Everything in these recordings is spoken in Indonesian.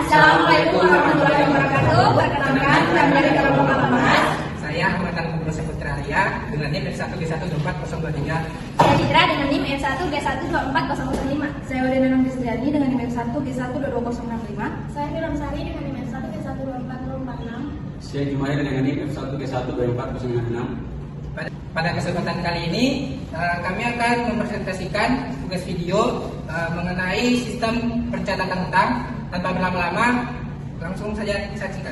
Assalamualaikum warahmatullahi wabarakatuh. Perkenalkan, kami dari kelompok Mas. Saya Ahmad Al-Kubro Saputra Arya dengan NIM F1G12403. Saya Citra dengan NIM F1G12405. Saya Udena Nonggisriani dengan NIM F1G12265. Saya Firam Sari dengan NIM F1G12446. Saya Jumair dengan NIM F1G12406. Pada kesempatan kali ini kami akan mempresentasikan tugas video mengenai sistem pencatatan utang. Tanpa berlama-lama, langsung saja disaksikan.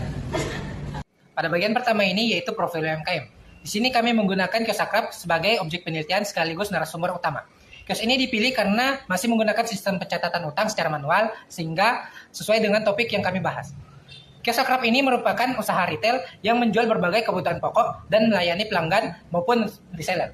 Pada bagian pertama ini yaitu profil UMKM. Di sini kami menggunakan kios akrab sebagai objek penelitian sekaligus narasumber utama. Kios ini dipilih karena masih menggunakan sistem pencatatan utang secara manual sehingga sesuai dengan topik yang kami bahas. Kios akrab ini merupakan usaha retail yang menjual berbagai kebutuhan pokok dan melayani pelanggan maupun reseller.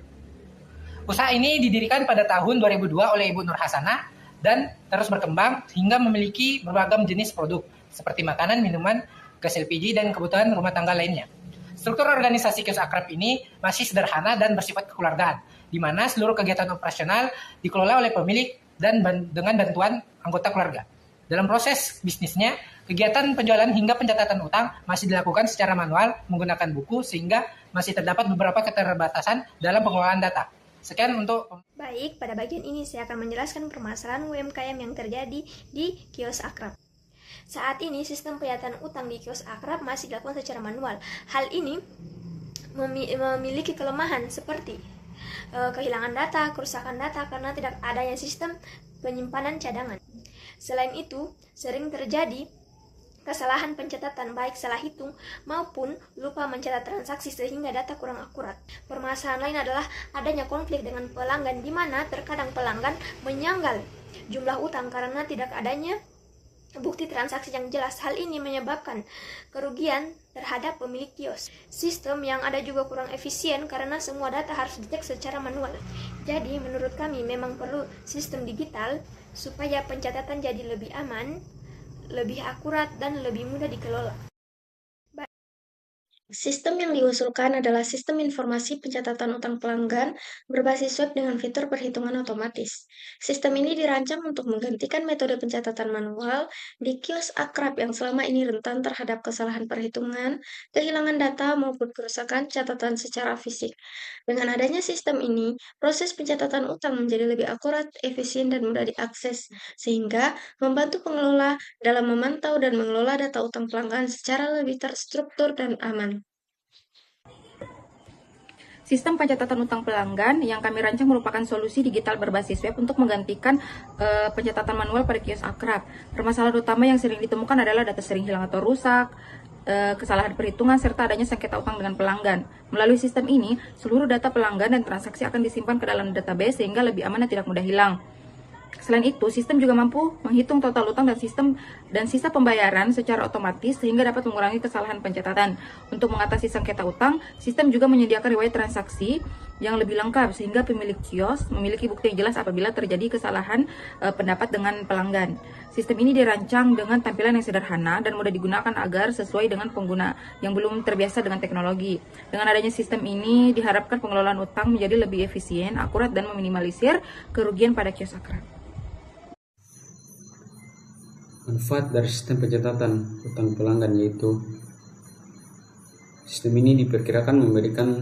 Usaha ini didirikan pada tahun 2002 oleh Ibu Nur Hasanah dan terus berkembang hingga memiliki beragam jenis produk seperti makanan, minuman, gas LPG, dan kebutuhan rumah tangga lainnya. Struktur organisasi kios akrab ini masih sederhana dan bersifat kekeluargaan, di mana seluruh kegiatan operasional dikelola oleh pemilik dan dengan bantuan anggota keluarga. Dalam proses bisnisnya, kegiatan penjualan hingga pencatatan utang masih dilakukan secara manual menggunakan buku sehingga masih terdapat beberapa keterbatasan dalam pengelolaan data. Sekian untuk... Baik, pada bagian ini saya akan menjelaskan permasalahan UMKM yang terjadi di kios akrab. Saat ini sistem pencatatan utang di kios akrab masih dilakukan secara manual. Hal ini memiliki kelemahan seperti kehilangan data, kerusakan data karena tidak adanya sistem penyimpanan cadangan. Selain itu, sering terjadi kesalahan pencatatan baik salah hitung maupun lupa mencatat transaksi sehingga data kurang akurat. Permasalahan lain adalah adanya konflik dengan pelanggan di mana terkadang pelanggan menyanggal jumlah utang karena tidak adanya bukti transaksi yang jelas. Hal ini menyebabkan kerugian terhadap pemilik kios. Sistem yang ada juga kurang efisien karena semua data harus dicek secara manual. Jadi menurut kami memang perlu sistem digital supaya pencatatan jadi lebih aman, lebih akurat, dan lebih mudah dikelola. Sistem yang diusulkan adalah sistem informasi pencatatan utang pelanggan berbasis web dengan fitur perhitungan otomatis. Sistem ini dirancang untuk menggantikan metode pencatatan manual di kios akrab yang selama ini rentan terhadap kesalahan perhitungan, kehilangan data, maupun kerusakan catatan secara fisik. Dengan adanya sistem ini, proses pencatatan utang menjadi lebih akurat, efisien, dan mudah diakses, sehingga membantu pengelola dalam memantau dan mengelola data utang pelanggan secara lebih terstruktur dan aman. Sistem pencatatan utang pelanggan yang kami rancang merupakan solusi digital berbasis web untuk menggantikan pencatatan manual pada kios akrab. Permasalahan utama yang sering ditemukan adalah data sering hilang atau rusak, kesalahan perhitungan, serta adanya sengketa utang dengan pelanggan. Melalui sistem ini, seluruh data pelanggan dan transaksi akan disimpan ke dalam database sehingga lebih aman dan tidak mudah hilang. Selain itu, sistem juga mampu menghitung total utang dan sisa pembayaran secara otomatis sehingga dapat mengurangi kesalahan pencatatan. Untuk mengatasi sengketa utang, sistem juga menyediakan riwayat transaksi yang lebih lengkap sehingga pemilik kios memiliki bukti yang jelas apabila terjadi kesalahan pendapat dengan pelanggan. Sistem ini dirancang dengan tampilan yang sederhana dan mudah digunakan agar sesuai dengan pengguna yang belum terbiasa dengan teknologi. Dengan adanya sistem ini, diharapkan pengelolaan utang menjadi lebih efisien, akurat, dan meminimalisir kerugian pada kios akrab. Manfaat dari sistem pencatatan utang pelanggan yaitu sistem ini diperkirakan memberikan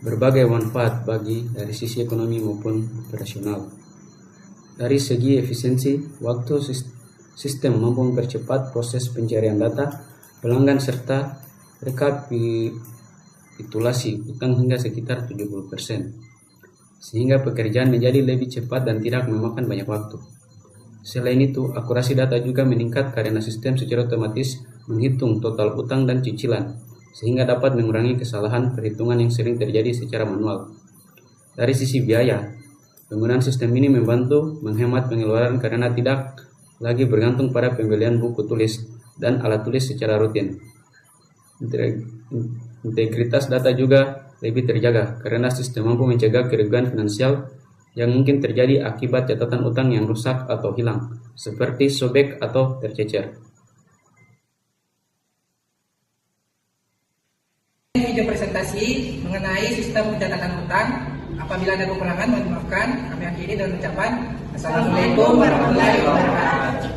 berbagai manfaat dari sisi ekonomi maupun operasional. Dari segi efisiensi, waktu sistem mampu mempercepat proses pencarian data pelanggan serta rekapitulasi utang hingga sekitar 70%, sehingga pekerjaan menjadi lebih cepat dan tidak memakan banyak waktu. Selain itu, akurasi data juga meningkat karena sistem secara otomatis menghitung total utang dan cicilan, sehingga dapat mengurangi kesalahan perhitungan yang sering terjadi secara manual. Dari sisi biaya, penggunaan sistem ini membantu menghemat pengeluaran karena tidak lagi bergantung pada pembelian buku tulis dan alat tulis secara rutin. Integritas data juga lebih terjaga karena sistem mampu mencegah kerugian finansial yang mungkin terjadi akibat catatan utang yang rusak atau hilang, seperti sobek atau tercecer. Video presentasi mengenai sistem pencatatan utang. Apabila ada kekurangan, mohon maafkan. Kami akhiri dengan ucapan Assalamualaikum warahmatullahi wabarakatuh.